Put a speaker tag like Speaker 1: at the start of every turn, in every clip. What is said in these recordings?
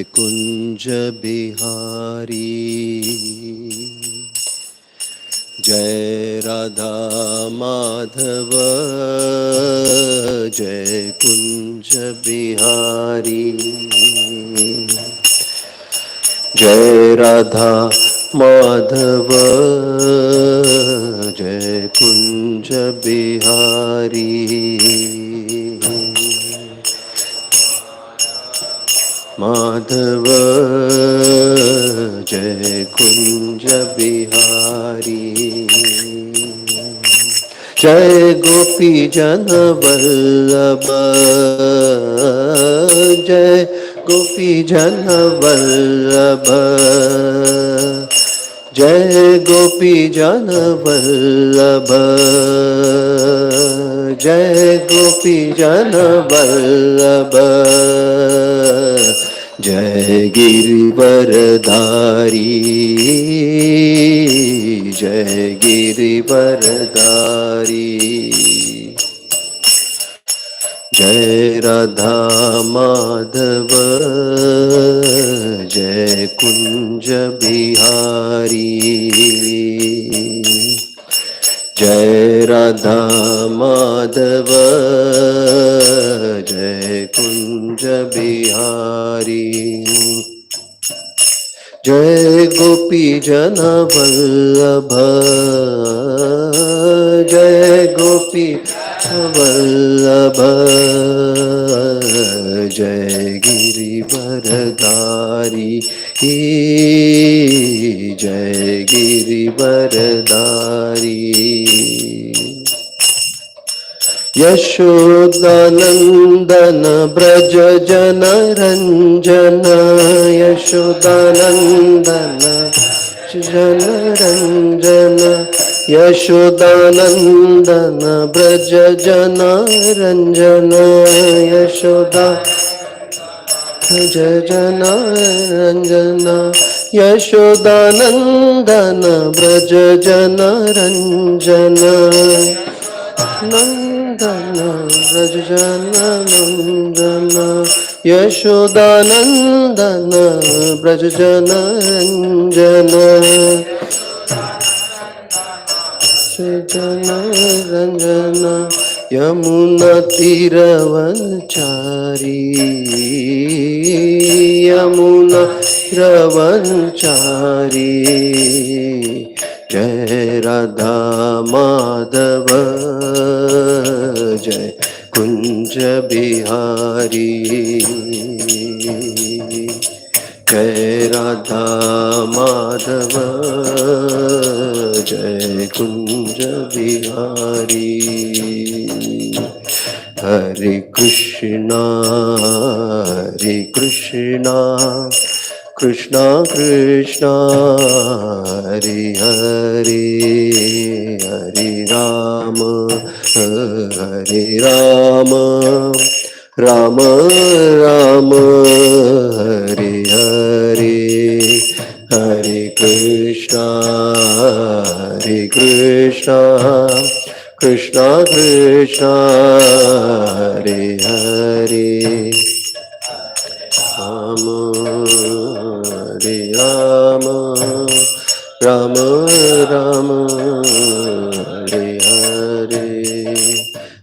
Speaker 1: कुंज बिहारी जय राधा माधव जय कुंज बिहारी जय राधा माधव जय कुंज बिहारी माधव जय कुंज बिहारी जय गोपी जन वल्लभ जय गोपी जन वल्लभ जय गोपी जन वल्लभ जय गोपी जन वल्लभ जय गिरिवरधारी जय गिरिवरधारी जय राधा माधव जय कुंज बिहारी जय राधा माधव जय कुंज बिहारी जय गोपी जन वल्लभ जय गोपी वल्लभ जय गिरिवरधारी जय गिरिवरधारी यशोदानंदन ब्रज जन रंजन यशोदानंदन जन रंजन यशोदानंदन ब्रज जन रंजन यशोदा ब्रज जन रंजन यशोदानंदन ब्रज जन रंजन नंदन ब्रज जन नंदन यशोदानंदन ब्रज जन रंजन जन रंजन यमुना तीरवंचारी यमुना तीरवंचारी जय राधा माधव जय कुंज बिहारी जय राधा माधव जय कुंज बिहारी हरे कृष्णा कृष्णा कृष्णा हरे हरे हरे राम राम राम हरे हरे हरे कृष्णा कृष्णा कृष्णा हरे हरे राम हरे Ram Ram Ram Hare Hare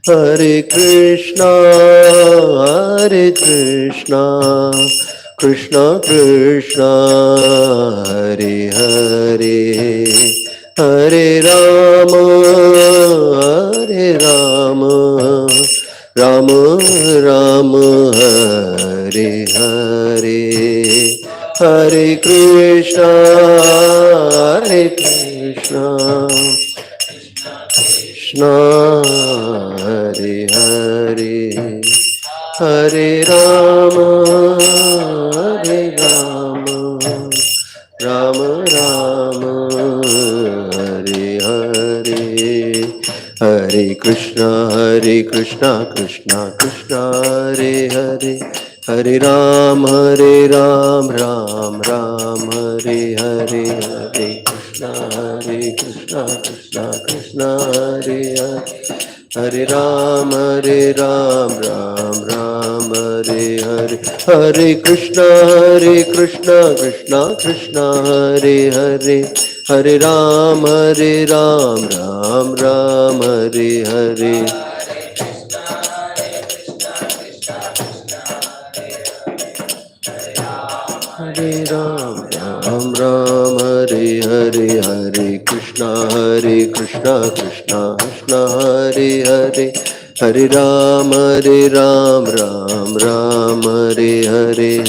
Speaker 1: Hare Krishna Krishna Krishna Hare Hare Hare Ram Ram Ram Hare Hare Hare Krishna Krishna Hare Hare Hare Ram Ram Ram Hare Hare Hare Krishna Krishna Krishna Hare Hare Hare Ram Ram Ram Hare Hare Hare Krishna Krishna Krishna Hare Hare Hare Ram, Ram Ram, Hare Hare, Hare Krishna, Krishna Krishna, Hare Hare, Hare Ram, Ram Ram, Hare Hare. Hare Ram, Ram Ram, Hare Hare, Hare Krishna, Krishna Krishna, Hare Hare, Hare Ram, Ram Ram, Hare Hare.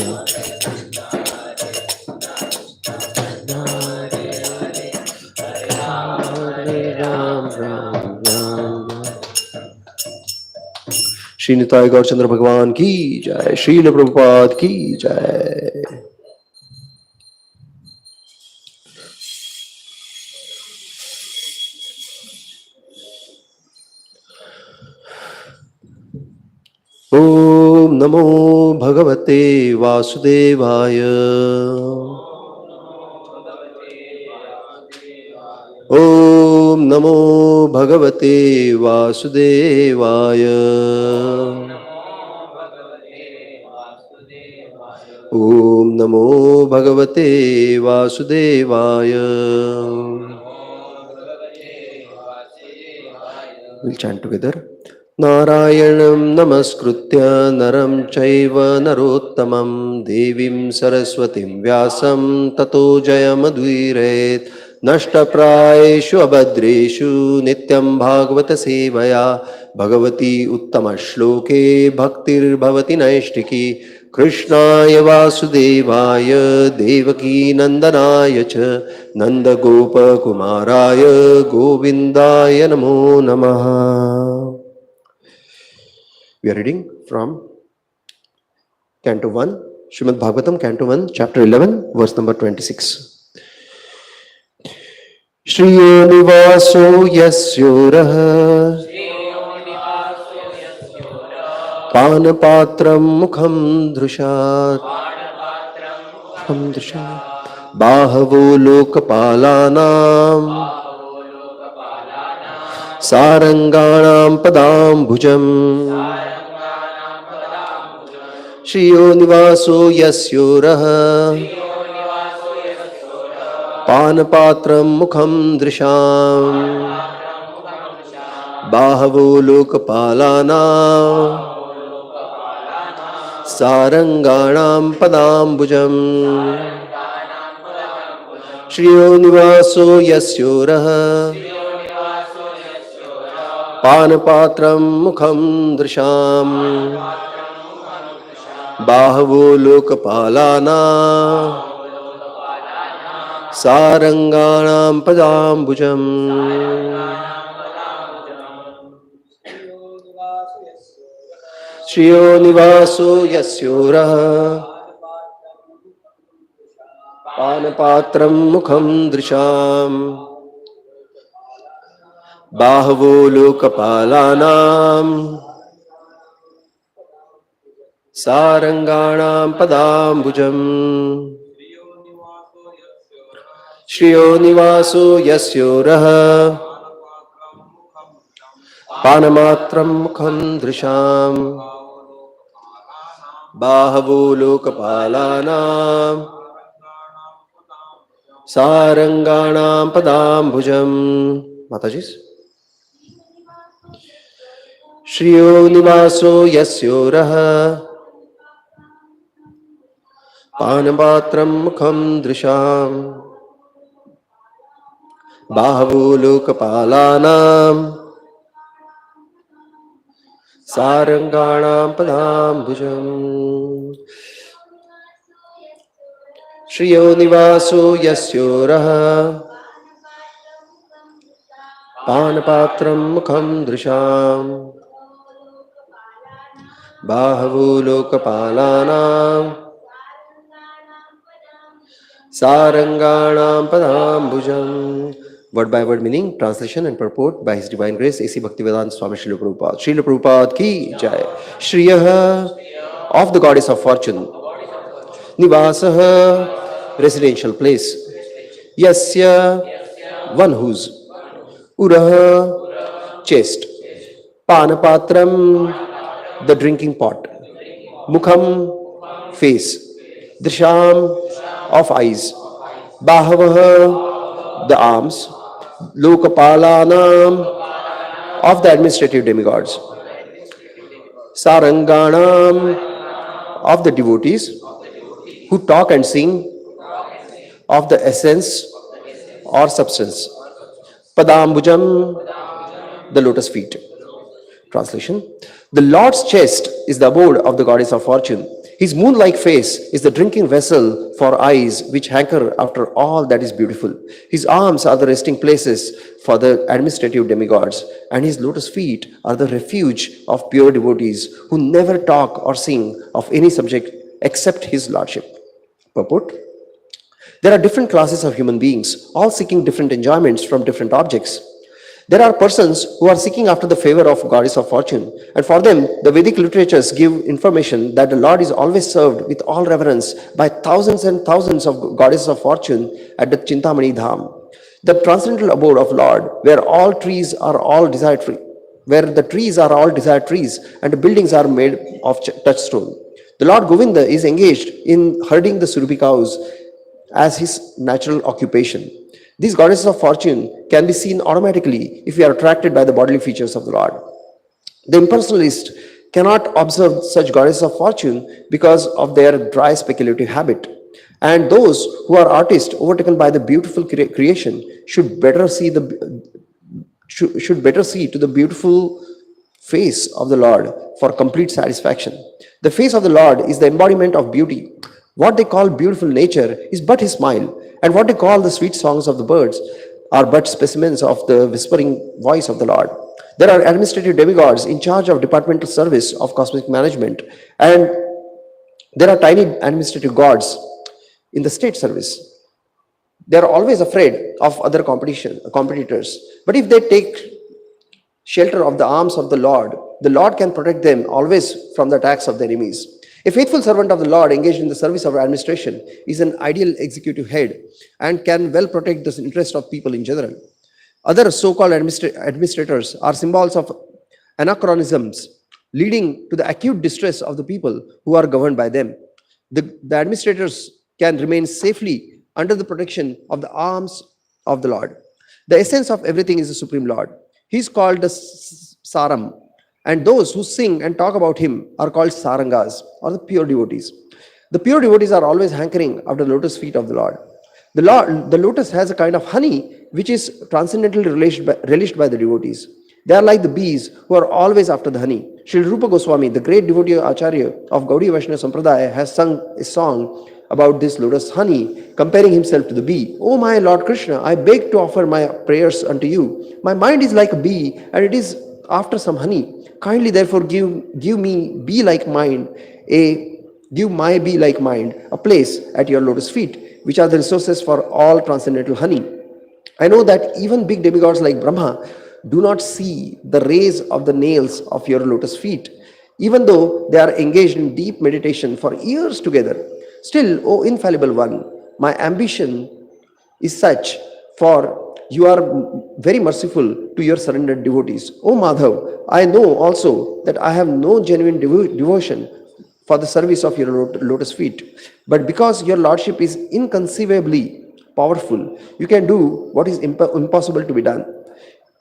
Speaker 1: Shri Nitai Gaurachandra भगवान की जय, श्रील प्रभुपाद की जय। ओम नमो भगवते वासुदेवाय। ओम नमो भगवते वासुदेवाय। ओम नमो भगवते वासुदेवाय। We'll chant together. नारायणं नमस्कृत्य नरं चैव नरोत्तमं देवीं सरस्वतीं व्यासं ततो जयमुदीरयेत्। नष्टप्रायेषु अभद्रेषु नित्यं भागवत सेवया भगवती उत्तमश्लोके भक्तिर्भवति नैष्टिकी। कृष्णाय वासुदेवाय देवकी नंदनाय च नंदगोपकुमाराय गोविन्दाय नमो नमः। We are reading from Canto 1, Srimad Bhagavatam, Canto 1, Chapter 11, verse number 26. Śriyo nivāso yasyoraḥ pāna-pātraṁ mukham dṛśāt bāhavo loka-pālānāṁ sāraṅgāṇāṁ padāmbujam śriyo nivāso yasyoraḥ pāna-pātraṁ mukham dṛśām bāhavo loka-pālānāṁ sāraṅgāṇāṁ padāmbujam śriyo nivāso yasyoraḥ pāna-pātraṁ mukham dṛśām bāhavo loka-pālānāṁ sāraṅgāṇāṁ padāmbujam. śriyo nivāso yasyoraḥ pāna-pātraṁ mukham dṛśām bāhavo loka-pālānāṁ sāraṅgāṇāṁ padāmbujam. śriyo nivāso yasyoraḥ pāna-pātraṁ mukham dṛśām bāhavo loka-pālānāṁ sāraṅgāṇāṁ padāmbujam. Mataji. śriyo nivāso yasyoraḥ pāna-pātraṁ mukham dṛśām bāhavo loka-pālānāṁ sāraṅgāṇāṁ padāmbujam. śriyo nivāso yasyoraḥ pāna-pātraṁ mukham dṛśām bāhavo loka-pālānāṁ sāraṅgāṇāṁ padāmbujam. Word by word meaning, translation and purport by His Divine Grace A.C. Bhaktivedanta Swami Srila Prabhupada. Srila Prabhupada ki jai. śriyaḥ, of the goddess of fortune. nivāsaḥ, residential place. yasya, one whose. uraḥ, chest. pāna-pātraṁ, the drinking pot. Mukham, face. dṛśām, of eyes. bāhavaḥ, the arms. loka-pālānāṁ, of the administrative demigods. sāraṅgāṇāṁ, of the devotees who talk and sing of the essence or substance. padāmbujam, the lotus feet. Translation: the Lord's chest is the abode of the goddess of fortune. His moon-like face is the drinking vessel for eyes which hanker after all that is beautiful. His arms are the resting places for the administrative demigods, and his lotus feet are the refuge of pure devotees who never talk or sing of any subject except his Lordship. Purport: there are different classes of human beings, all seeking different enjoyments from different objects. There are persons who are seeking after the favor of goddess of fortune, and for them, the Vedic literatures give information that the Lord is always served with all reverence by thousands and thousands of goddesses of fortune at the Chintamani Dham, the transcendental abode of Lord, where the trees are all desired trees, and the buildings are made of touchstone. The Lord Govinda is engaged in herding the Surabhi cows as his natural occupation. These goddesses of fortune can be seen automatically if we are attracted by the bodily features of the Lord. The impersonalist cannot observe such goddesses of fortune because of their dry speculative habit. And those who are artists overtaken by the beautiful creation should better see to the beautiful face of the Lord for complete satisfaction. The face of the Lord is the embodiment of beauty. What they call beautiful nature is but his smile, and what they call the sweet songs of the birds are but specimens of the whispering voice of the Lord. There are administrative demigods in charge of departmental service of cosmic management, and there are tiny administrative gods in the state service. They are always afraid of other competitors, but if they take shelter of the arms of the Lord can protect them always from the attacks of the enemies. A faithful servant of the Lord engaged in the service of administration is an ideal executive head and can well protect the interest of people in general. Other so-called administrators are symbols of anachronisms leading to the acute distress of the people who are governed by them. The administrators can remain safely under the protection of the arms of the Lord. The essence of everything is the Supreme Lord. He is called the Saram, and those who sing and talk about him are called sāraṅgās, or the pure devotees. The pure devotees are always hankering after the lotus feet of the Lord. The lotus has a kind of honey which is transcendently relished by the devotees. They are like the bees who are always after the honey. Srila Rupa Goswami, the great devotee Acharya of Gaudiya Vaishnava Sampradaya, has sung a song about this lotus honey, comparing himself to the bee. "O my Lord Krishna, I beg to offer my prayers unto you. My mind is like a bee, and it is after some honey. Kindly therefore give my bee-like mind a place at your lotus feet, which are the resources for all transcendental honey. I know that even big demigods like Brahma do not see the rays of the nails of your lotus feet, even though they are engaged in deep meditation for years together. Still, O infallible one, my ambition is such, for you are very merciful to your surrendered devotees. O Madhav, I know also that I have no genuine devotion for the service of your lotus feet. But because your Lordship is inconceivably powerful, you can do what is impossible to be done.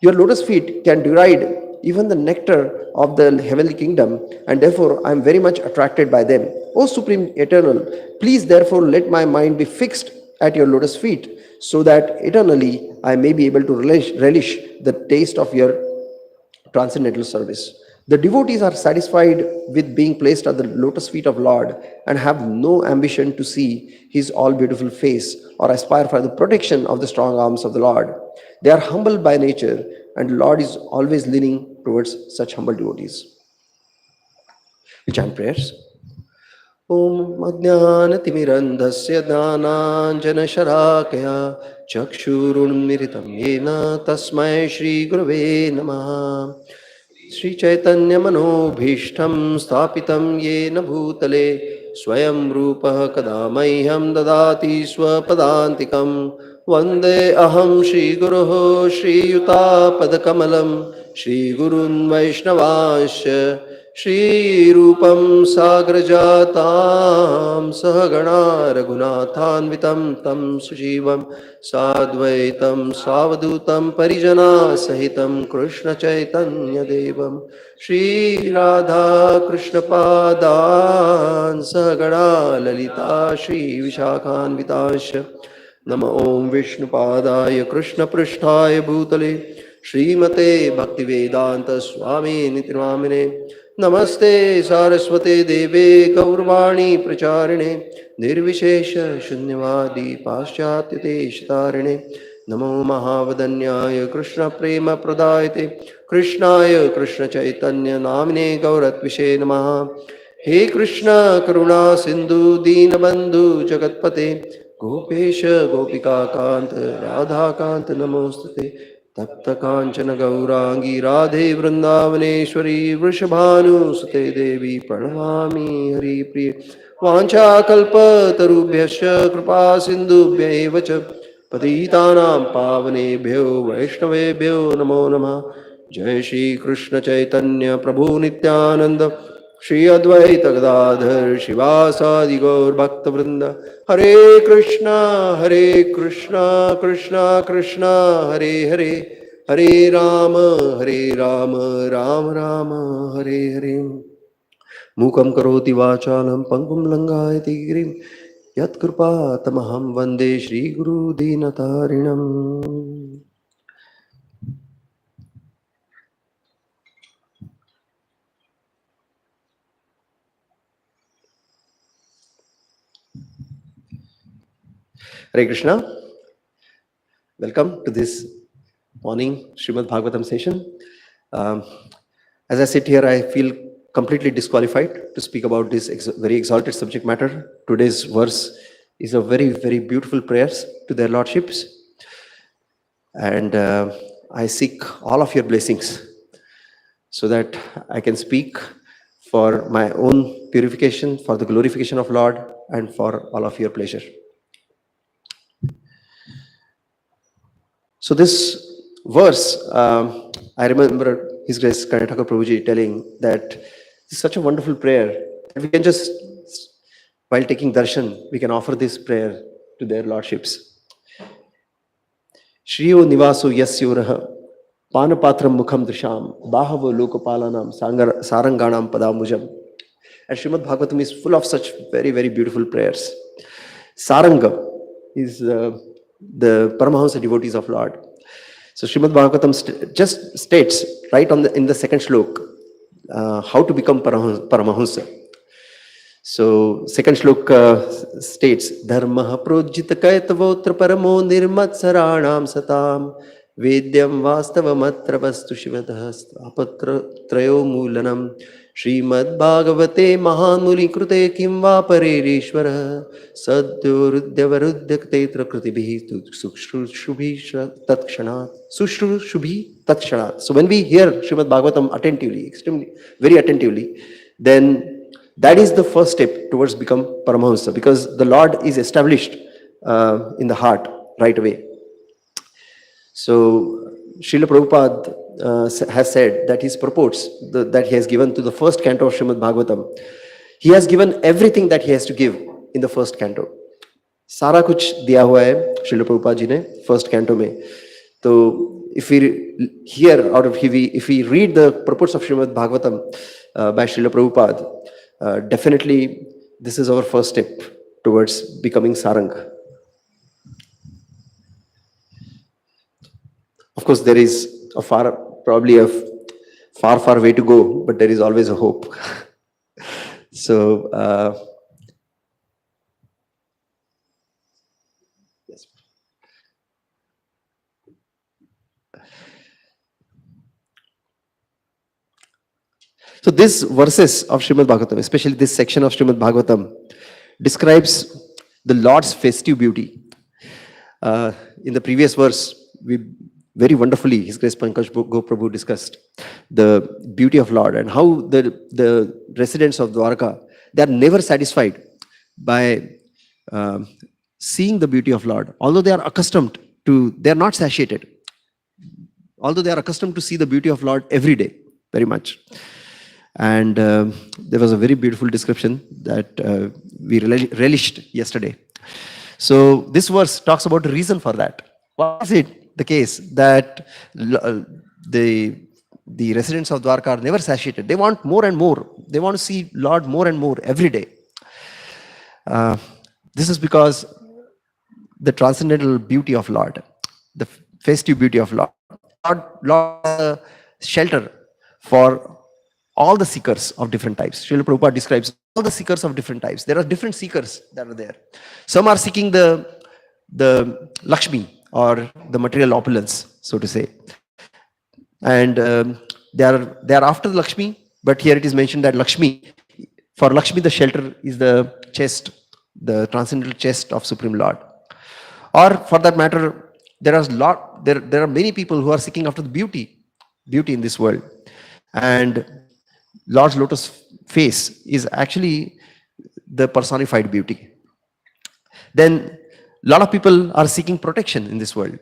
Speaker 1: Your lotus feet can deride even the nectar of the heavenly kingdom, and therefore I am very much attracted by them. O Supreme Eternal, please therefore let my mind be fixed at your lotus feet, so that eternally I may be able to relish the taste of your transcendental service." The devotees are satisfied with being placed at the lotus feet of Lord and have no ambition to see his all-beautiful face or aspire for the protection of the strong arms of the Lord. They are humble by nature, and the Lord is always leaning towards such humble devotees. We chant prayers. Om Ajnanatimirandhasya Dhananjana Chakshurunmiritam Yena Tasmai Shri Gurave Namaha. Shri Chaitanya Manobhishtam Sthapitam Yena Bhutale Swayam Rupa Kadamaiham Dadati Swapadantikam Vande Aham Shri Guruho Shri Yuta Padakamalam Shri Gurun Vaishnavasya Shri Rupam Sagrajatam Sahagana Raghunathanvitam Tam Sujivam Sadvaitam Savadutam Parijana Sahitam Krishna Chaitanya Devam Shri Radha Krishna Padan Sahagana Lalita Shri Vishakhanvitasya Nama Om Vishnu Padaya Krishna Pristhaya Bhutale Srimate Bhaktivedanta Swami Nitinamine Namaste Saraswate Deve Gaurvani Pracharine Nirvishesha Shunyavadi Paschatya Shtarine Namo Mahavadanyaya Krishna Prema Pradayate Krishnaya Krishna Chaitanya Namine Gauratvishe Namaha He Krishna Karuna Sindhu Dīnabandhu Jagatpate Gopesha Gopika Kanta Radha Kanta Namostate Tapta Kanchana Gaurangi Radhe Vrindavaneshwari Vrishabhanu Sute Devi Pranamami Hari Priya Vancha Kalpa Tarubhyasya Kripa Sindhubhya Evacha Patitanam Pavanebhyo Vaishnavebhyo Namo Namah Jai Shri Krishna Chaitanya Prabhu Nityananda Shri Advaita Gadadhar Shivasadi Gaur Bhakta Vrinda Hare Krishna Krishna Krishna Hare Hare Hare Rama Rama Rama Hare Hare Mukham karoti vachalam pangum langayati girim Yat kripa tamaham vande Shri Guru Dinatarinam. Hare Krishna. Welcome to this morning Srimad Bhagavatam session. As I sit here, I feel completely disqualified to speak about this very exalted subject matter. Today's verse is a very, very beautiful prayers to their lordships. And I seek all of your blessings so that I can speak for my own purification, for the glorification of Lord, and for all of your pleasure. So this verse, I remember His Grace Karnataka Prabhuji telling that it's such a wonderful prayer that we can just, while taking darshan, we can offer this prayer to their lordships. Śriyo nivāso yasyoraḥ, pāna-pātraṁ mukham dṛśām, bāhavo loka-pālānāṁ, sāraṅgāṇāṁ padāmbujam. And Srimad Bhagavatam is full of such very, very beautiful prayers. Sāraṅga is the Paramahamsa devotees of Lord. So Srimad Bhagavatam just states right in the second shlok how to become Paramahamsa. So second shlok states Dharma projita kaitavotra paramo nirmatsaraṇāṁ satāṁ vedyam vastavamatra vastu shivadhas apatra trayo mūlanam Srimad Bhagavate Mahanmuli Krute Kim Va Parerishvara Sadyo Rudyavaruddha Tetra Krutibhi Sushrushubhi Tatshanat Sushrushubhi Tatshanat. So when we hear Srimad Bhagavatam attentively, extremely, very attentively, then that is the first step towards become Paramahamsa, because the Lord is established in the heart right away. So Srila Prabhupada has said that his purports that he has given to the first canto of Srimad Bhagavatam, he has given everything that he has to give in the first canto. सारा कुछ दिया हुआ है Srila Prabhupada ji ने first canto में. So if we hear or if we read the purports of Srimad Bhagavatam by Srila Prabhupada, definitely this is our first step towards becoming Saranga. Of course, there is probably a far way to go, but there is always a hope. So, yes. So these verses of Srimad Bhagavatam, especially this section of Srimad Bhagavatam, describes the Lord's festive beauty. In the previous verse, we very wonderfully, His Grace Pankaj Goprabhu discussed the beauty of Lord and how the residents of Dwarka, they are never satisfied by seeing the beauty of Lord. Although they are accustomed to, they are not satiated. although they are accustomed to see the beauty of Lord every day, very much. And there was a very beautiful description that we relished yesterday. So this verse talks about the reason for that. Why is it the case that the residents of Dwarka are never satiated? They want more and more. They want to see Lord more and more every day. This is because the transcendental beauty of Lord, the festive beauty of Lord. Lord is a shelter for all the seekers of different types. Srila Prabhupada describes all the seekers of different types. There are different seekers that are there. Some are seeking the Lakshmi, or the material opulence, so to say. And they are after the Lakshmi, but here it is mentioned that for Lakshmi the shelter is the chest, the transcendental chest of Supreme Lord. Or for that matter, there are many people who are seeking after the beauty in this world. And Lord's lotus face is actually the personified beauty. Then a lot of people are seeking protection in this world.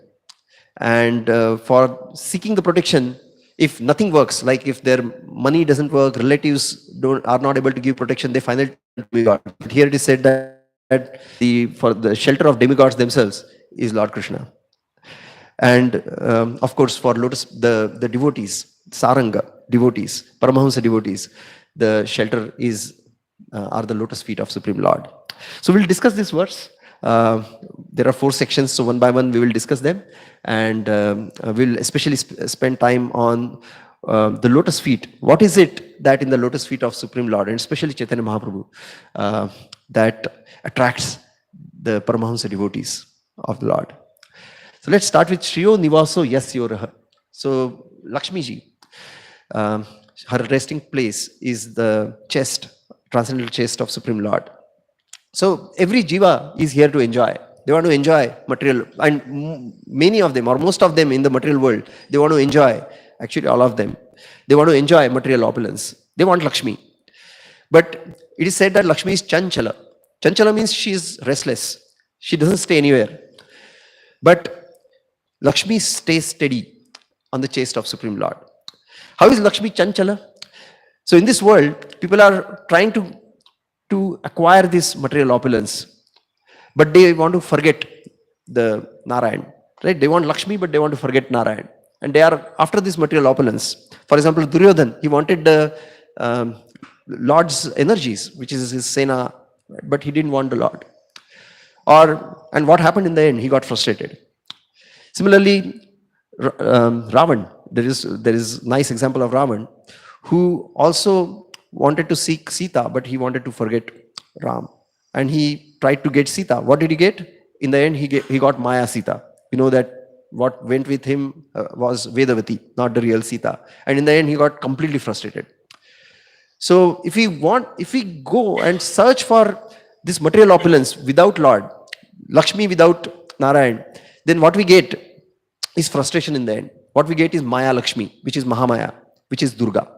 Speaker 1: And for seeking the protection, if nothing works, like if their money doesn't work, relatives are not able to give protection, they finally turn to demigod. But here it is said that for the shelter of demigods themselves is Lord Krishna. And of course, for lotus, the devotees, Sāraṅgā devotees, Paramahamsa devotees, the shelter are the lotus feet of Supreme Lord. So we'll discuss this verse. There are 4 sections, so one by one we will discuss them, and we'll especially spend time on the lotus feet. What is it that in the lotus feet of Supreme Lord, and especially Chaitanya Mahaprabhu, that attracts the Paramahamsa devotees of the Lord? So let's start with śriyo, nivāso, yasyoraḥ. So Lakshmi ji, her resting place is the chest, transcendental chest of Supreme Lord. So every jiva is here to enjoy. They want to enjoy material, and many of them, or most of them in the material world, they want to enjoy, actually all of them, they want to enjoy material opulence. They want Lakshmi. But it is said that Lakshmi is Chanchala. Chanchala means she is restless. She doesn't stay anywhere. But Lakshmi stays steady on the chest of Supreme Lord. How is Lakshmi Chanchala? So in this world, people are trying to acquire this material opulence, but they want to forget the Narayan, right? They want Lakshmi, but they want to forget Narayan. And they are after this material opulence. For example, Duryodhan, he wanted the Lord's energies, which is his Sena, but he didn't want the Lord. And what happened in the end? He got frustrated. Similarly, Ravan, there is nice example of Ravan, who also wanted to seek Sita, but he wanted to forget Ram. And he tried to get Sita. What did he get? In the end, he got Maya Sita. You know that what went with him was Vedavati, not the real Sita. And in the end, he got completely frustrated. So if we go and search for this material opulence without Lord, Lakshmi without Narayan, then what we get is frustration in the end. What we get is Maya Lakshmi, which is Mahamaya, which is Durga.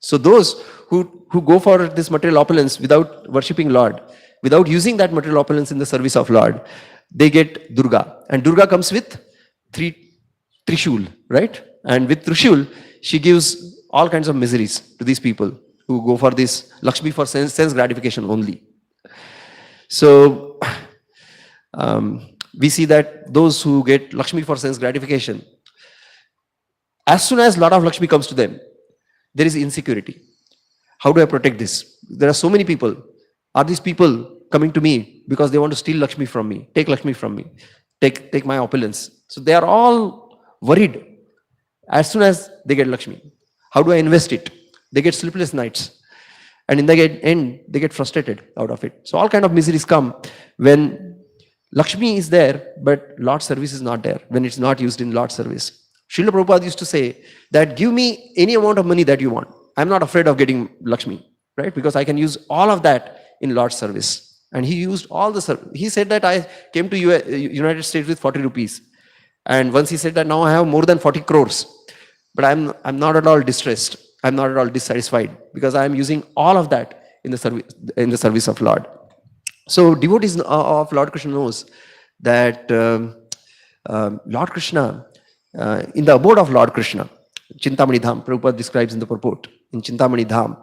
Speaker 1: So those who go for this material opulence without worshipping Lord, without using that material opulence in the service of Lord, they get Durga. And Durga comes with Trishul, right? And with Trishul, she gives all kinds of miseries to these people who go for this Lakshmi for sense gratification only. So we see that those who get Lakshmi for sense gratification, as soon as lot of Lakshmi comes to them, there is insecurity. How do I protect this? There are so many people. Are these people coming to me because they want to steal Lakshmi from me, take Lakshmi from me, take my opulence? So they are all worried as soon as they get Lakshmi. How do I invest it? They get sleepless nights. And in the end, they get frustrated out of it. So all kind of miseries come when Lakshmi is there, but Lord's service is not there, when it's not used in Lord's service. Srila Prabhupada used to say that give me any amount of money that you want. I'm not afraid of getting Lakshmi, right? Because I can use all of that in Lord's service. And he used all the service. He said that I came to United States with 40 rupees. And once he said that now I have more than 40 crores. But I'm not at all distressed. I'm not at all dissatisfied because I'm using all of that in the service of Lord. So devotees of Lord Krishna knows that Lord Krishna in the abode of Lord Krishna, Chintamani Dham, Prabhupada describes in the purport, in Chintamani Dham,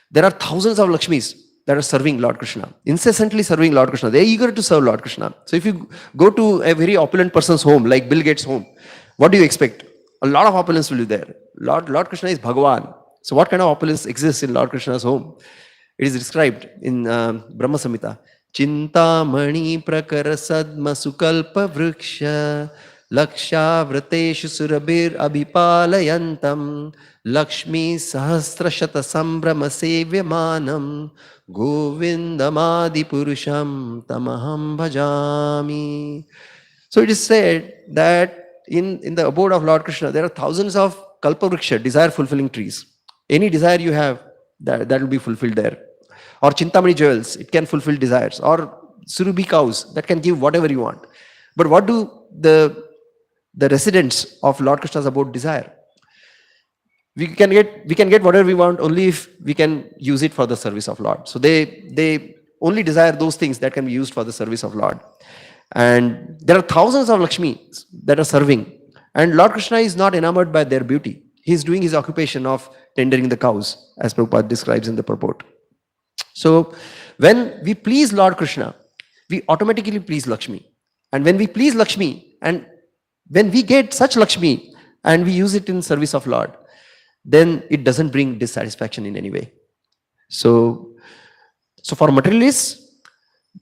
Speaker 1: there are thousands of Lakshmis that are serving Lord Krishna, incessantly serving Lord Krishna. They are eager to serve Lord Krishna. So if you go to a very opulent person's home, like Bill Gates' home, what do you expect? A lot of opulence will be there. Lord Krishna is Bhagavan. So what kind of opulence exists in Lord Krishna's home? It is described in Brahma Samhita. Chintamani prakara sadma sukalpa vriksha laksha vrateshu surabir abhipalayantam Lakshmi sahasrashata sambrama sevyamanam govindamadi purusham tamaham bhajami. So it is said that in the abode of Lord Krishna, there are thousands of kalpavriksha, desire-fulfilling trees. Any desire you have, that will be fulfilled there. Or Chintamani jewels, it can fulfill desires. Or Surabhi cows, that can give whatever you want. But what do the residents of Lord Krishna's abode desire? We can get whatever we want only if we can use it for the service of Lord. So they only desire those things that can be used for the service of Lord. And there are thousands of Lakshmis that are serving. And Lord Krishna is not enamored by their beauty. He is doing his occupation of tendering the cows, as Prabhupada describes in the purport. So when we please Lord Krishna, we automatically please Lakshmi. And when we please Lakshmi, and when we get such Lakshmi and we use it in service of Lord, then it doesn't bring dissatisfaction in any way. So for materialists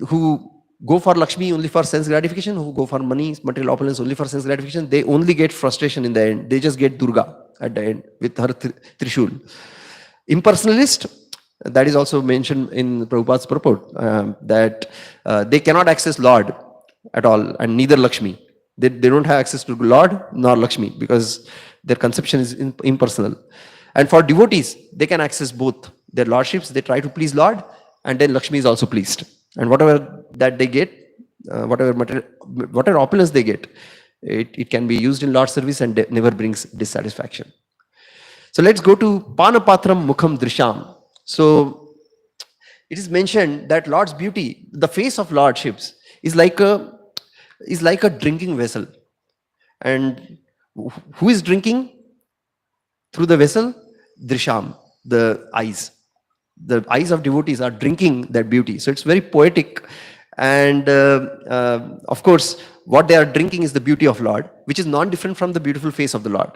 Speaker 1: who go for Lakshmi only for sense gratification, who go for money, material opulence only for sense gratification, they only get frustration in the end. They just get Durga at the end with her Trishul. Impersonalist, that is also mentioned in Prabhupada's purport, that they cannot access Lord at all, and neither Lakshmi. They don't have access to Lord nor Lakshmi because their conception is impersonal. And for devotees, they can access both their lordships. They try to please Lord, and then Lakshmi is also pleased. And whatever that they get, whatever opulence they get, it can be used in Lord's service and never brings dissatisfaction. So let's go to pāna-pātraṁ mukham dṛśām. So it is mentioned that Lord's beauty, the face of Lordships, is like a drinking vessel. And who is drinking through the vessel? Dṛśām, the eyes. The eyes of devotees are drinking that beauty. So it's very poetic. And of course, what they are drinking is the beauty of Lord, which is non-different from the beautiful face of the Lord.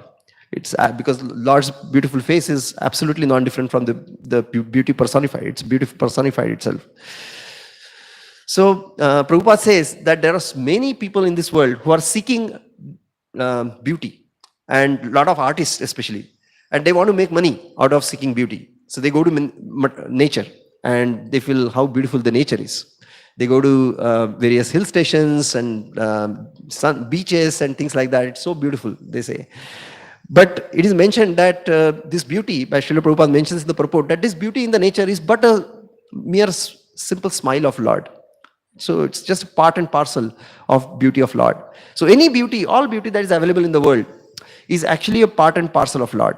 Speaker 1: It's because Lord's beautiful face is absolutely non-different from the beauty personified. It's beauty personified itself. So Prabhupada says that there are many people in this world who are seeking beauty, and a lot of artists especially, and they want to make money out of seeking beauty. So they go to nature and they feel how beautiful the nature is. They go to various hill stations and beaches and things like that. It's so beautiful, they say. But it is mentioned that this beauty, by Srila Prabhupada mentions in the purport, that this beauty in the nature is but a mere simple smile of Lord. So it's just a part and parcel of beauty of Lord. So any beauty, all beauty that is available in the world is actually a part and parcel of Lord.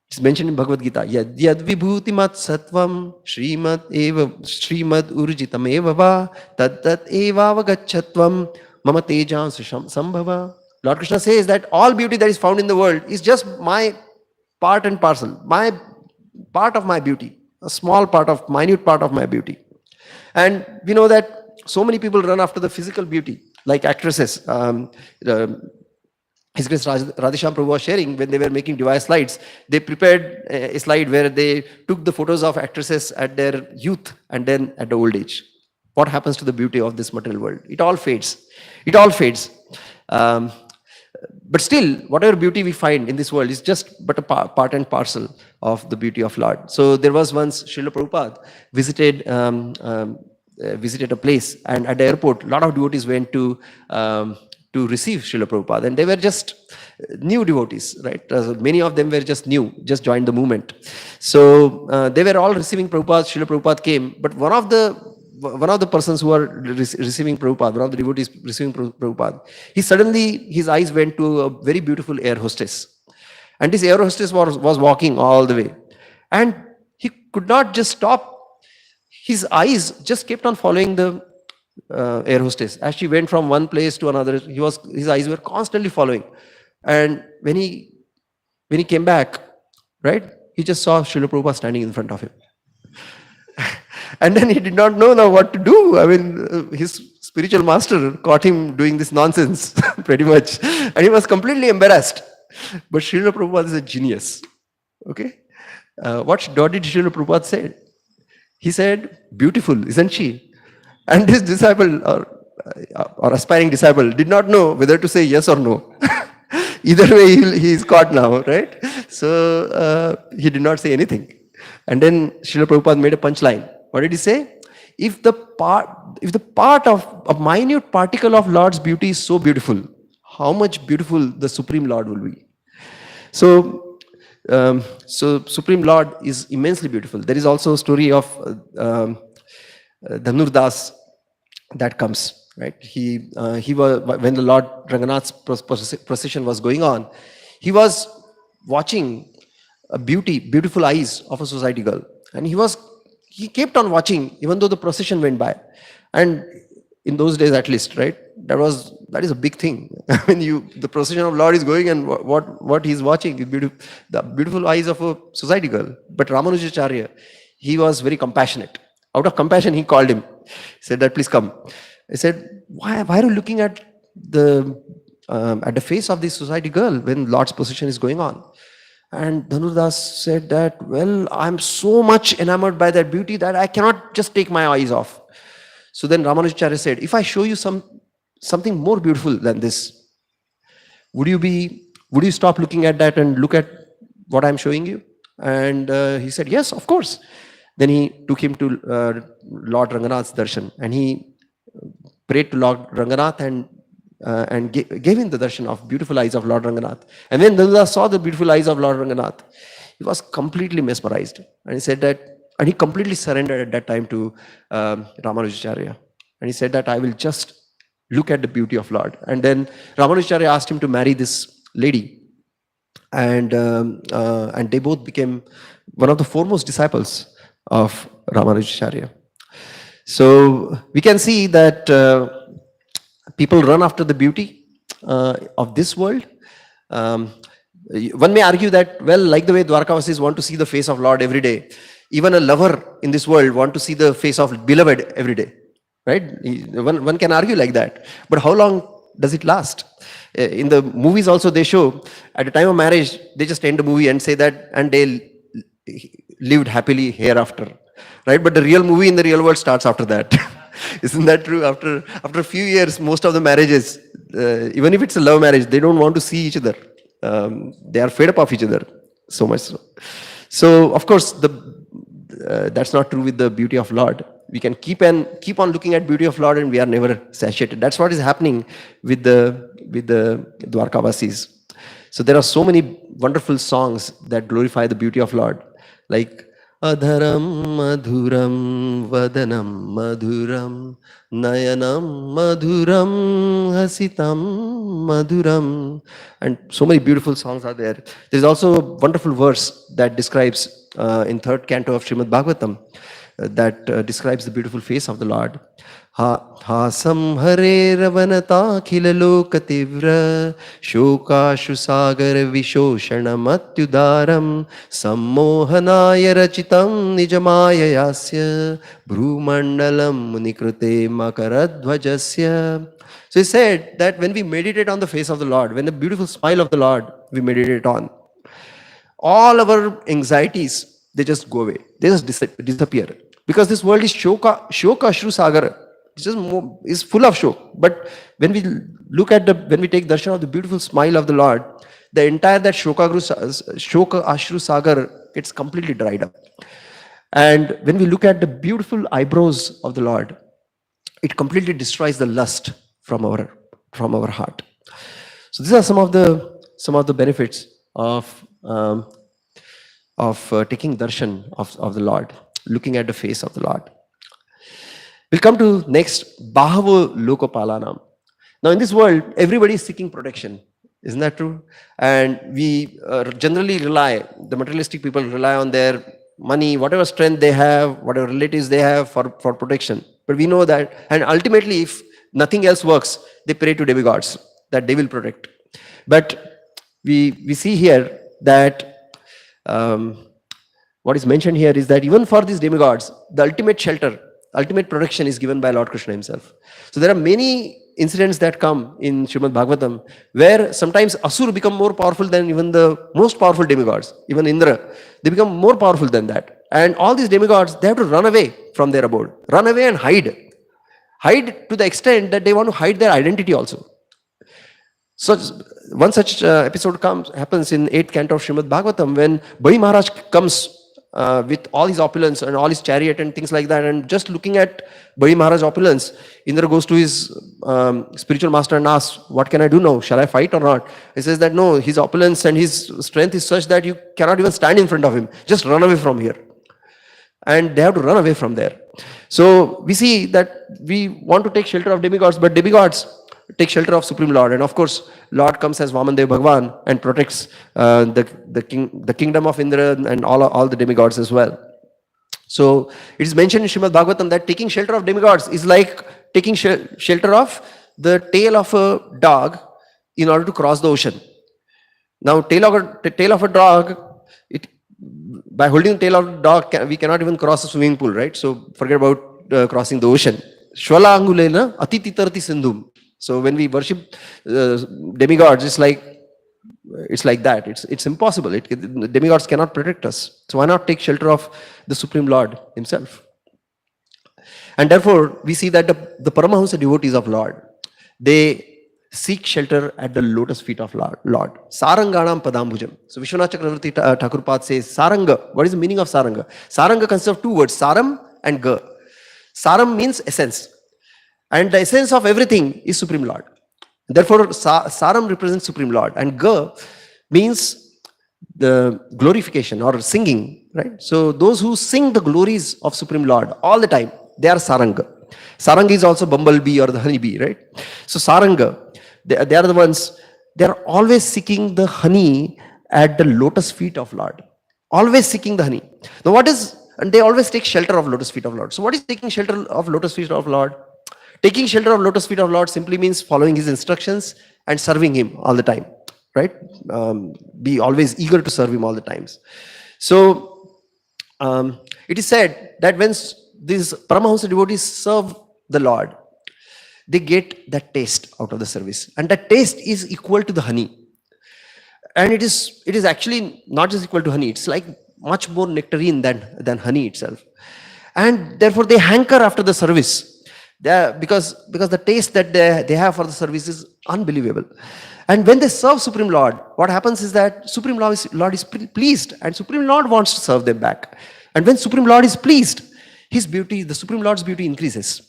Speaker 1: It's mentioned in Bhagavad Gita. Yad vibhutimat sattvam srimad urjitam eva va tad eva avagachatvam mama tejam sambhava. Lord Krishna says that all beauty that is found in the world is just my part and parcel, my part of my beauty, a small part of, minute part of my beauty. And we know that so many people run after the physical beauty, like actresses. His Grace Radhesham Prabhu was sharing when they were making device slides. They prepared a slide where they took the photos of actresses at their youth and then at the old age. What happens to the beauty of this material world? It all fades. It all fades. But still, whatever beauty we find in this world is just but a part and parcel of the beauty of Lord. So there was once Srila Prabhupada visited a place, and at the airport, a lot of devotees went to receive Srila Prabhupada, and they were just new devotees, right? Many of them were just new, just joined the movement. So they were all receiving Prabhupada. Srila Prabhupada came, but one of the persons who were receiving Prabhupada, one of the devotees receiving Prabhupada, his eyes went to a very beautiful air hostess. And this air hostess was walking all the way. And he could not just stop. His eyes just kept on following the air hostess. As she went from one place to another, his eyes were constantly following. And when he came back, right, he just saw Srila Prabhupada standing in front of him. And then he did not know now what to do. I mean, his spiritual master caught him doing this nonsense, pretty much. And he was completely embarrassed. But Srila Prabhupada is a genius. Okay? What did Srila Prabhupada say? He said, beautiful, isn't she? And his disciple, or aspiring disciple, did not know whether to say yes or no. Either way, he is caught now, right? So he did not say anything. And then Srila Prabhupada made a punchline. What did he say? If the part of a minute particle of Lord's beauty is so beautiful, how much beautiful the Supreme Lord will be. So Supreme Lord is immensely beautiful. There is also a story of Dāsa that comes, right? He was, when the Lord Ranganath's procession was going on, he was watching beautiful eyes of a society girl, and he kept on watching even though the procession went by. And in those days, at least, right, that is a big thing. I mean, the procession of Lord is going, and what he's watching is the beautiful eyes of a society girl. But Ramanujacharya, he was very compassionate. Out of compassion, he called him. He said that, please come. He said, why are you looking at the face of this society girl when Lord's procession is going on? And Dhanurdas said that, well, I'm so much enamored by that beauty that I cannot just take my eyes off. So then Ramanujacharya said, if I show you something more beautiful than this, would you stop looking at that and look at what I'm showing you? And he said, yes, of course. Then he took him to Lord Ranganath's darshan, and he prayed to Lord Ranganath and gave him the darshan of beautiful eyes of Lord Ranganath. And when Dhanurdas saw the beautiful eyes of Lord Ranganath, he was completely mesmerized. And he said that, and he completely surrendered at that time to Ramanujacharya. And he said that, I will just look at the beauty of Lord. And then Ramanujacharya asked him to marry this lady. And they both became one of the foremost disciples of Ramanujacharya. So we can see that people run after the beauty of this world. One may argue that, well, like the way Dwarkavasis want to see the face of Lord every day, even a lover in this world want to see the face of beloved every day, right? One can argue like that. But how long does it last? In the movies also they show, at the time of marriage, they just end the movie and say that, and they lived happily hereafter, right? But the real movie in the real world starts after that. Isn't that true? After a few years, most of the marriages, even if it's a love marriage, they don't want to see each other. They are fed up of each other, so much so. So, of course, that's not true with the beauty of Lord. We can keep on looking at beauty of Lord, and we are never satiated. That's what is happening with the Dwarkavasis. So there are so many wonderful songs that glorify the beauty of Lord, like Adharam madhuram vadanam madhuram nayanam madhuram hasitam madhuram, and so many beautiful songs are there. There is also a wonderful verse that describes in 3rd canto of Srimad Bhagavatam that describes the beautiful face of the Lord. Hasam hare ravanata khila loka tivra shokashu sagar vishoshana matyudaram sammohanaya rachitam nijamaya yasya bhrumandalam munikrute makaradhvajasya. So he said that when we meditate on the face of the Lord, when the beautiful smile of the Lord we meditate on, all our anxieties, they just go away. They just disappear. Because this world is shoka ashru sagar. It's just is full of shok. But when we take darshan of the beautiful smile of the Lord, the entire that shoka ashru sagar gets completely dried up. And when we look at the beautiful eyebrows of the Lord, it completely destroys the lust from our heart. So these are some of the benefits of taking darshan of the Lord, looking at the face of the Lord. We'll come to next, bāhavo loka-pālānāṁ. Now in this world, everybody is seeking protection. Isn't that true? And we generally the materialistic people rely on their money, whatever strength they have, whatever relatives they have for protection. But we know that, and ultimately if nothing else works, they pray to demigods that they will protect. But we see here that what is mentioned here is that even for these demigods, the ultimate shelter, ultimate protection is given by Lord Krishna himself. So there are many incidents that come in Srimad Bhagavatam where sometimes Asura become more powerful than even the most powerful demigods, even Indra. They become more powerful than that. And all these demigods, they have to run away from their abode. Run away and hide. Hide to the extent that they want to hide their identity also. So one such episode happens in 8th canto of Srimad Bhagavatam when Bali Maharaj comes with all his opulence and all his chariot and things like that, and just looking at Bali Maharaj's opulence, Indra goes to his spiritual master and asks, what can I do now? Shall I fight or not? He says that no, his opulence and his strength is such that you cannot even stand in front of him. Just run away from here. And they have to run away from there. So we see that we want to take shelter of demigods, but demigods take shelter of Supreme Lord. And of course, Lord comes as Vamandev Bhagwan and protects the kingdom of Indra and all the demigods as well. So it is mentioned in Srimad Bhagavatam that taking shelter of demigods is like taking shelter of the tail of a dog in order to cross the ocean. Now, tail of a dog, by holding the tail of the dog, we cannot even cross a swimming pool, right? So forget about crossing the ocean. Shvala angulena atititarti sindhum. So when we worship demigods, it's like that. It's impossible. Demigods cannot protect us. So why not take shelter of the Supreme Lord himself? And therefore, we see that the Paramahamsa devotees of Lord, they seek shelter at the lotus feet of Lord. Sāraṅgāṇāṁ padāmbujam. So Vishwanath Chakravarti Thakurpad says, Sāranga. What is the meaning of Sāranga? Sāranga consists of two words, Saram and Ga. Saram means essence. And the essence of everything is Supreme Lord. Therefore, Saram represents Supreme Lord. And Ga means the glorification or singing, right? So those who sing the glories of Supreme Lord all the time, they are Sāranga. Sāranga is also bumblebee or the honeybee, right? So Sāranga, they are the ones, they are always seeking the honey at the lotus feet of Lord. Always seeking the honey. Now and they always take shelter of lotus feet of Lord. So what is taking shelter of lotus feet of Lord? Taking shelter of lotus feet of Lord simply means following his instructions and serving him all the time, right? Be always eager to serve him all the times. So it is said that when these Paramahamsa devotees serve the Lord, they get that taste out of the service. And that taste is equal to the honey. And it is actually not just equal to honey, it's like much more nectarine than honey itself. And therefore they hanker after the service. Because the taste that they have for the service is unbelievable. And when they serve Supreme Lord, what happens is that Supreme Lord is pleased, and Supreme Lord wants to serve them back. And when Supreme Lord is pleased, his beauty, the Supreme Lord's beauty increases.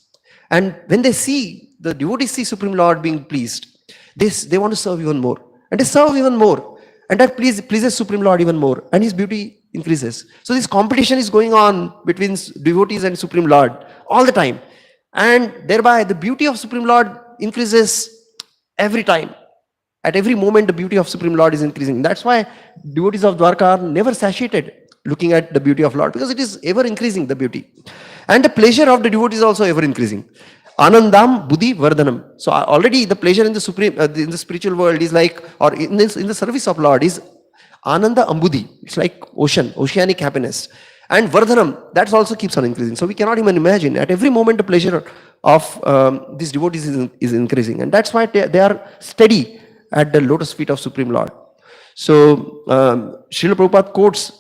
Speaker 1: And when the devotees see Supreme Lord being pleased, they want to serve even more. And they serve even more. And that pleases Supreme Lord even more. And his beauty increases. So this competition is going on between devotees and Supreme Lord all the time. And thereby the beauty of Supreme Lord increases every time. At every moment the beauty of Supreme Lord is increasing. That's why devotees of Dwarka are never satiated looking at the beauty of Lord, because it is ever increasing, the beauty. And the pleasure of the devotee is also ever increasing. Anandam buddhi vardhanam. So already the pleasure in the supreme, in the spiritual world is like, or in the service of Lord is ananda ambudhi. It's like oceanic happiness. And vardhanam, that also keeps on increasing. So we cannot even imagine. At every moment the pleasure of these devotees is increasing. And that's why they are steady at the lotus feet of Supreme Lord. So Srila Prabhupada quotes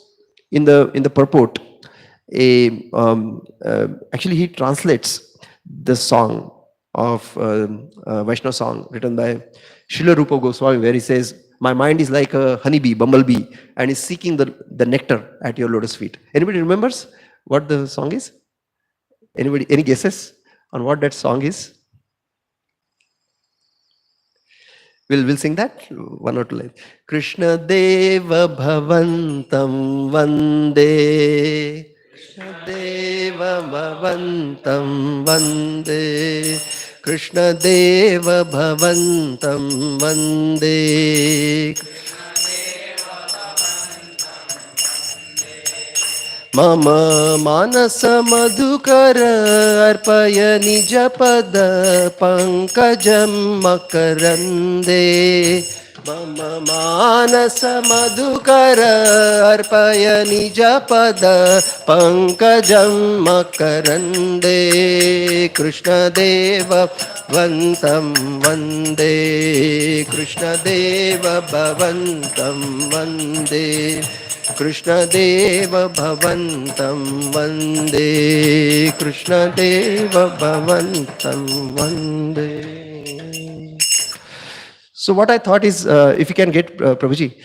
Speaker 1: in the purport, actually he translates the song of Vaishnava song written by Srila Rupa Goswami, where he says, my mind is like a honeybee, bumblebee, and is seeking the nectar at your lotus feet. Anybody remembers what the song is? Anybody? Any guesses on what that song is? We'll sing that one or two lines. Krishna Deva Bhavantam Vande. Krishna Deva Bhavantam Vande. Krishna Deva Bhavantam Vande.
Speaker 2: Mama manasa madhukara arpaya nija pada pankajam makarande. Mama manasa madhukara arpaya nija pada pankajam makarande. Krishna deva vantam vande. Krishna deva bhavantam vande. Krishna Deva Bhavantam Vande. Krishna Deva Bhavantam Vande. So what I thought is, if you can get, Prabhuji,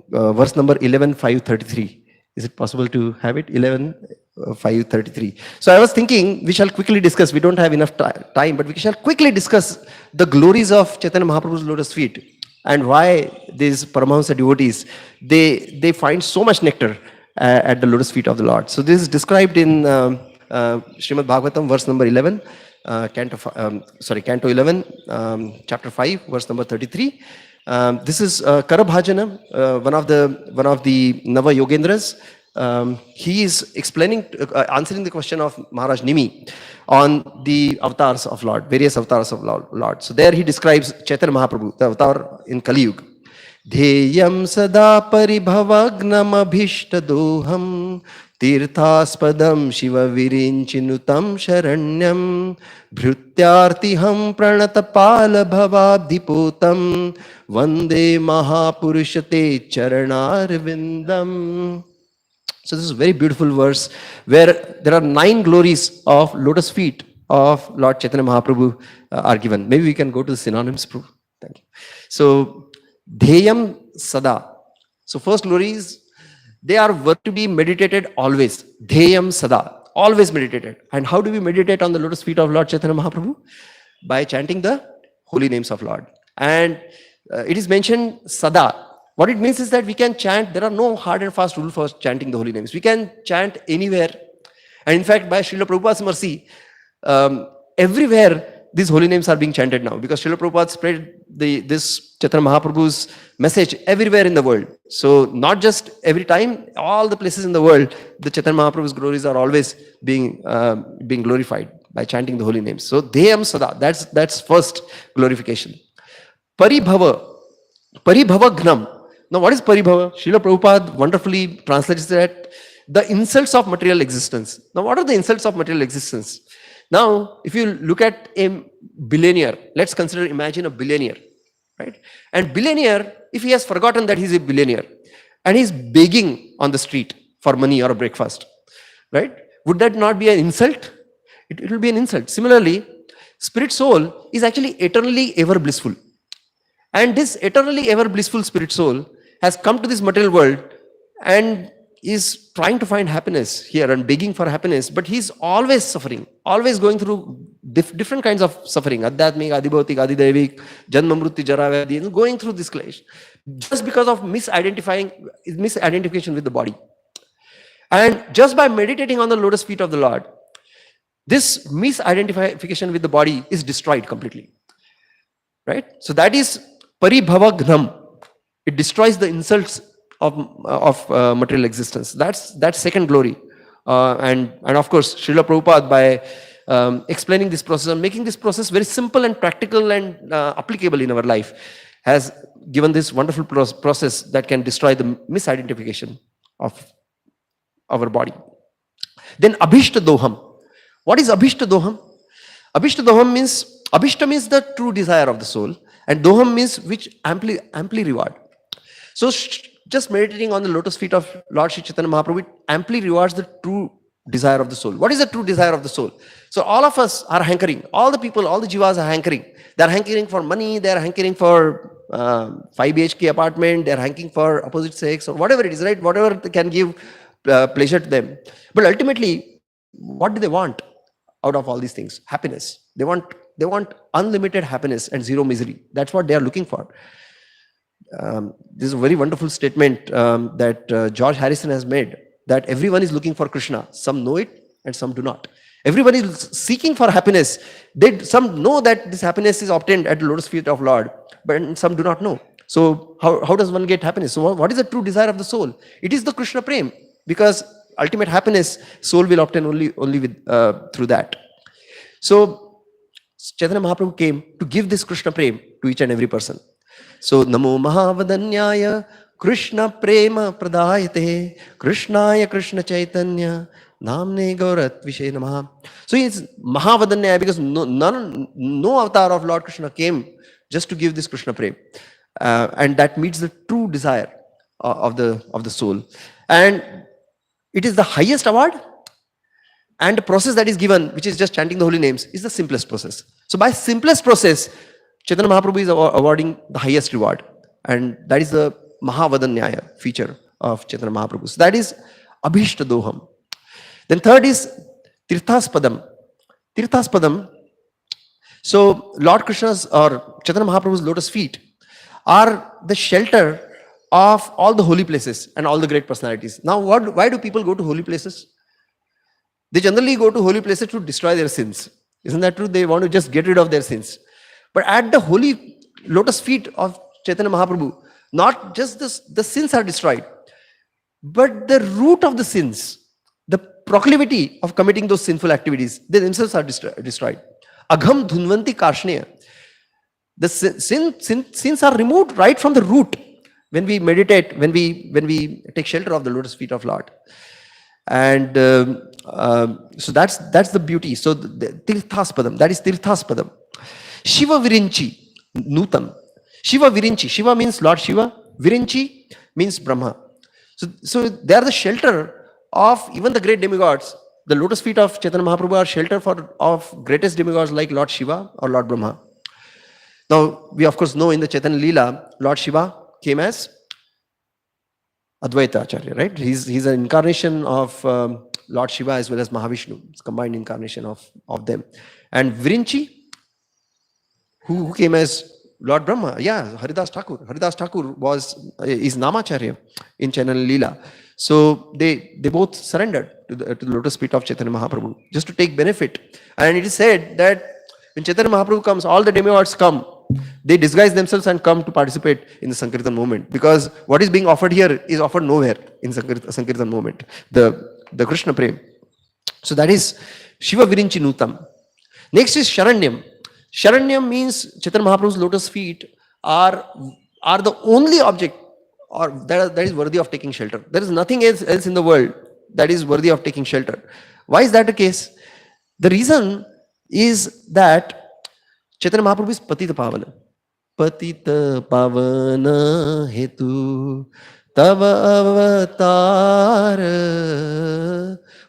Speaker 2: verse number 11.533. Is it possible to have it? 11.533. So I was thinking, we shall quickly discuss, we don't have enough time, but we shall quickly discuss the glories of Chaitanya Mahaprabhu's lotus feet. And why these Paramahamsa devotees, they find so much nectar at the lotus feet of the Lord. So this is described in Srimad Bhagavatam, verse number 11, Canto 11, chapter 5, verse number 33. This is Karabhajana, one of the Nava Yogendras. He is explaining, answering the question of Maharaj Nimi on the avatars of Lord, various avatars of Lord. So there he describes Chaitanya Mahaprabhu, the avatar in Kali Yuga. Dheyam sada paribhavagnam abhishtadoham tirthaspadam shiva virinchinutam sharanyam bhrutyartiham pranatapala bhavabdipotam vande mahapurushate charanarvindam. So this is a very beautiful verse where there are 9 glories of lotus feet of Lord Chaitanya Mahaprabhu are given. Maybe we can go to the synonyms, Prabhu. Thank you. So, Dheyam Sada. So first glory is, they are worth to be meditated always. Dheyam Sada. Always meditated. And how do we meditate on the lotus feet of Lord Chaitanya Mahaprabhu? By chanting the holy names of Lord. And it is mentioned Sada. What it means is that we can chant, there are no hard and fast rule for chanting the holy names. We can chant anywhere. And in fact, by Srila Prabhupada's mercy, everywhere these holy names are being chanted now. Because Srila Prabhupada spread this Chaitanya Mahaprabhu's message everywhere in the world. So not just every time, all the places in the world, the Chaitanya Mahaprabhu's glories are always being glorified by chanting the holy names. So Dheyam Sada, that's first glorification. Paribhavagnam. Now, what is paribhava? Srila Prabhupada wonderfully translates that the insults of material existence. Now, what are the insults of material existence? Now, if you look at a billionaire, let's imagine a billionaire, right? And billionaire, if he has forgotten that he's a billionaire and he's begging on the street for money or a breakfast, right? Would that not be an insult? It will be an insult. Similarly, spirit soul is actually eternally ever blissful. And this eternally ever blissful spirit soul has come to this material world and is trying to find happiness here and begging for happiness, but he's always suffering, always going through different kinds of suffering, adhyatmik, adhibhautik, adhidevik, janma mrityu jara vyadhi, going through this clash just because of misidentification with the body. And just by meditating on the lotus feet of the Lord, this misidentification with the body is destroyed completely. Right? So that is paribhavagnam. It destroys the insults of material existence. That's second glory. And of course, Srila Prabhupada, by explaining this process and making this process very simple and practical and applicable in our life, has given this wonderful process that can destroy the misidentification of our body. Then Abhishta Doham. What is Abhishta Doham? Abhishta Doham means, Abhishta means the true desire of the soul, and Doham means which amply reward. So just meditating on the lotus feet of Lord Sri Chaitanya Mahaprabhu, it amply rewards the true desire of the soul. What is the true desire of the soul? So all of us are hankering, all the people, all the jivas are hankering. They're hankering for money, they're hankering for 5 BHK apartment, they're hankering for opposite sex or whatever it is, right? Whatever can give pleasure to them. But ultimately, what do they want out of all these things? Happiness. They want unlimited happiness and zero misery. That's what they are looking for. This is a very wonderful statement that George Harrison has made, that everyone is looking for Krishna. Some know it and some do not. Everybody is seeking for happiness. Some know that this happiness is obtained at the lotus feet of Lord, but some do not know. So how does one get happiness? So what is the true desire of the soul? It is the Krishna Prem, because ultimate happiness soul will obtain only with through that. So Chaitanya Mahaprabhu came to give this Krishna prem to each and every person. So Namo Mahavadanyaya Krishna Prema Pradayate Krishnaya Krishna Chaitanya Namne Gaurat Vishe Namaha. So it's Mahavadanyaya because no avatar of Lord Krishna came just to give this Krishna prem. And that meets the true desire of the soul. And it is the highest award, and the process that is given, which is just chanting the holy names, is the simplest process. So by simplest process, Chaitanya Mahaprabhu is awarding the highest reward. And that is the Mahavadanyaya feature of Chaitanya Mahaprabhu. So that is Abhishtadoham. Then third is Tirthaspadam. Tirthaspadam. So Lord Krishna's or Chaitanya Mahaprabhu's lotus feet are the shelter of all the holy places and all the great personalities. Now, why do people go to holy places? They generally go to holy places to destroy their sins. Isn't that true? They want to just get rid of their sins. But at the holy lotus feet of Chaitanya Mahaprabhu, not just the sins are destroyed, but the root of the sins, the proclivity of committing those sinful activities, they themselves are destroyed. Agham dhunvanti karshneya. The sins are removed right from the root when we meditate, when we take shelter of the lotus feet of Lord. And so that's the beauty. So the Tirthaspadam, that is Tirthaspadam. Shiva Virinchi, Nutam. Shiva Virinchi. Shiva means Lord Shiva. Virinchi means Brahma. So they are the shelter of even the great demigods. The lotus feet of Chaitanya Mahaprabhu are shelter of greatest demigods like Lord Shiva or Lord Brahma. Now, we of course know in the Chaitanya Leela, Lord Shiva came as Advaita Acharya, right? He's an incarnation of Lord Shiva as well as Mahavishnu. It's combined incarnation of them. And Virinchi, who came as Lord Brahma, yeah, Haridas Thakur. Haridas Thakur is Namacharya in Chaitanya Leela. So they both surrendered to the lotus feet of Chaitanya Mahaprabhu just to take benefit. And it is said that when Chaitanya Mahaprabhu comes, all the demigods come. They disguise themselves and come to participate in the Sankirtan movement, because what is being offered here is offered nowhere in Sankirtan movement, the Krishna prem. So that is Shiva Virinchi Nutam. Next is Sharanyam. Sharanyam means Chaitanya Mahaprabhu's lotus feet are the only object or that is worthy of taking shelter. There is nothing else in the world that is worthy of taking shelter. Why is that the case? The reason is that Chaitanya Mahaprabhu is Patita Pavana. Patita Pavana Hetu Tava Avatar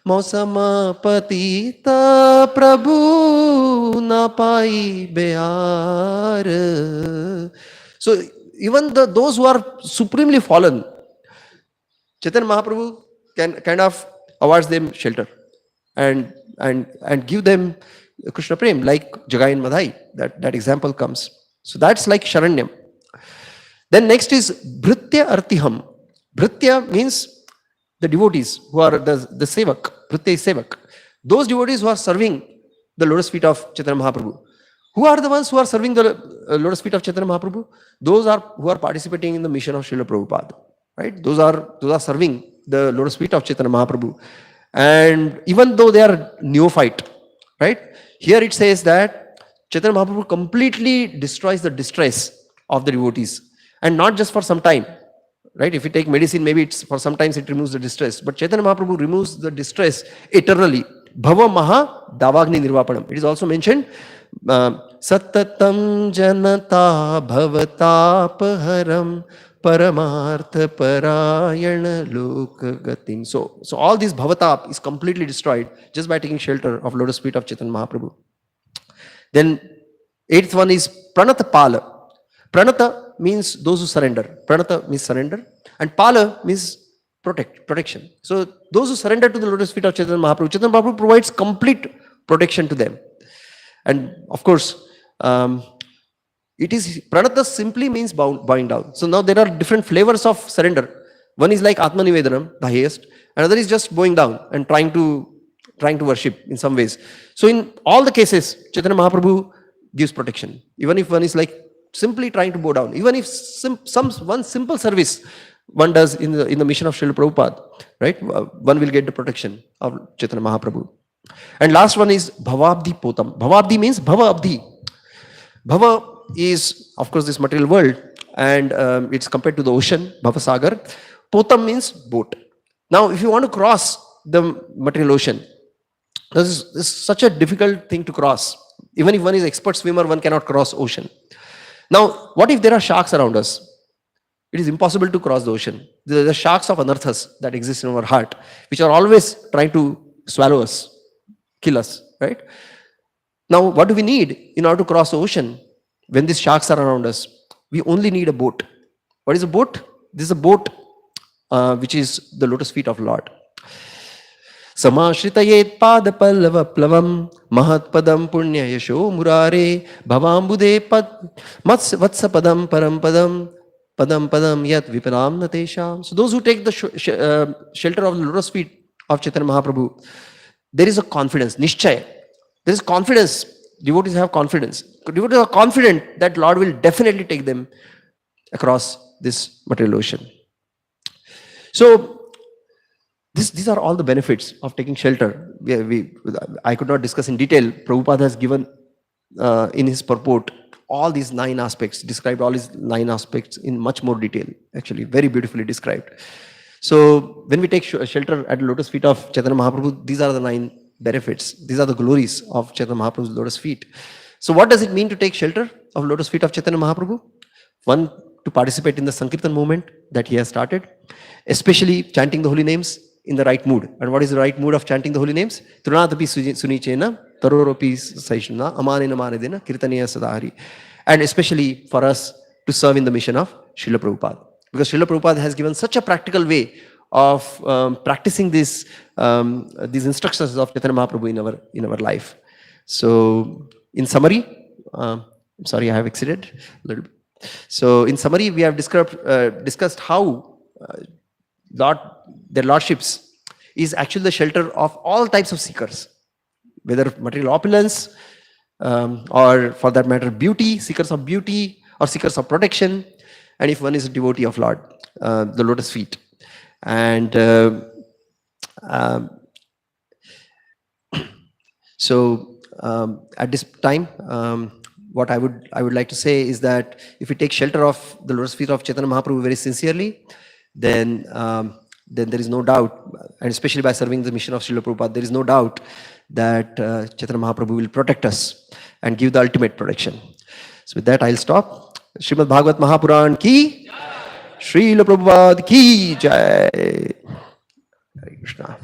Speaker 2: Mausama Patita Prabhu Napai Bear. So even those who are supremely fallen, Chaitanya Mahaprabhu can kind of awards them shelter and give them Krishna Prem, like Jagai and Madhai. That example comes. So that's like Sharanyam. Then next is Bhritya Artiham. Bhritya means the devotees who are the Sevak. Bhritya is Sevak. Those devotees who are serving the lotus feet of Chaitanya Mahaprabhu. Who are the ones who are serving the lotus feet of Chaitanya Mahaprabhu? Those who are participating in the mission of Srila Prabhupada. Right? Those are serving the lotus feet of Chaitanya Mahaprabhu. And even though they are neophyte, right? Here it says that Chaitanya Mahaprabhu completely destroys the distress of the devotees, and not just for some time, right? If you take medicine, maybe it's for sometimes it removes the distress, but Chaitanya Mahaprabhu removes the distress eternally. Bhava Maha Davagni Nirvapanam. It is also mentioned, Satatam Janata Bhavatapaharam Paramartha Parayana Lokagatim. So all this Bhavatap is completely destroyed just by taking shelter of lotus feet of Chaitanya Mahaprabhu. Then eighth one is Pranata Pala. Pranata means those who surrender. Pranata means surrender. And Pala means protection. So those who surrender to the lotus feet of Chaitanya Mahaprabhu provides complete protection to them. And of course, it is Pranata simply means bowing down. So now there are different flavors of surrender. One is like Atma Nivedanam, the highest. Another is just bowing down and trying to worship in some ways. So in all the cases, Chaitanya Mahaprabhu gives protection. Even if one is like simply trying to bow down. Even if one simple service one does in the mission of Srila Prabhupada, right? One will get the protection of Chaitanya Mahaprabhu. And last one is bhavabdi potam. Bhavabdi means bhava abdi. Bhava is, of course, this material world, and it's compared to the ocean, bhava sagar. Potam means boat. Now, if you want to cross the material ocean, this is such a difficult thing to cross. Even if one is expert swimmer, one cannot cross ocean. Now, what if there are sharks around us? It is impossible to cross the ocean. There are the sharks of anarthas that exist in our heart, which are always trying to swallow us, kill us, right? Now, what do we need in order to cross the ocean when these sharks are around us? We only need a boat. What is a boat? This is a boat which is the lotus feet of Lord. Samashritayet pada-pālānāṁ mahat padam punya yasho murare bhavam-bude vatsa padam param padam padam yat viparam natesham. So those who take the shelter of the lotus feet of Chaitanya Mahaprabhu, there is a confidence, nishchaya. There is confidence. Devotees have confidence. Devotees are confident that Lord will definitely take them across this material ocean. So these are all the benefits of taking shelter. I could not discuss in detail. Prabhupada has given in his purport all these 9 aspects, described all these 9 aspects in much more detail, actually, very beautifully described. So when we take shelter at the lotus feet of Chaitanya Mahaprabhu, these are the 9 benefits. These are the glories of Chaitanya Mahaprabhu's lotus feet. So what does it mean to take shelter of lotus feet of Chaitanya Mahaprabhu? One, to participate in the Sankirtan movement that he has started, especially chanting the holy names in the right mood. And what is the right mood of chanting the holy names? Trunatapi sunichena, taroropi saishna, amanena manedena, kirtaniya sadahari. And especially for us to serve in the mission of Srila Prabhupada. Because Srila Prabhupada has given such a practical way of practicing these instructions of Chaitanya Mahaprabhu in our life. So in summary, I'm sorry I have exceeded a little bit. So in summary, we have discussed how their lordships is actually the shelter of all types of seekers, whether material opulence or for that matter beauty, seekers of beauty or seekers of protection, and if one is a devotee of Lord, the lotus feet. And so at this time, what I would like to say is that if we take shelter of the lotus feet of Chaitanya Mahaprabhu very sincerely, then there is no doubt, and especially by serving the mission of Srila Prabhupada, there is no doubt that Chaitanya Mahaprabhu will protect us and give the ultimate protection. So with that, I'll stop. Srimad Bhagavad Mahapuran ki, Srila Prabhupada ki jai. Hare Krishna.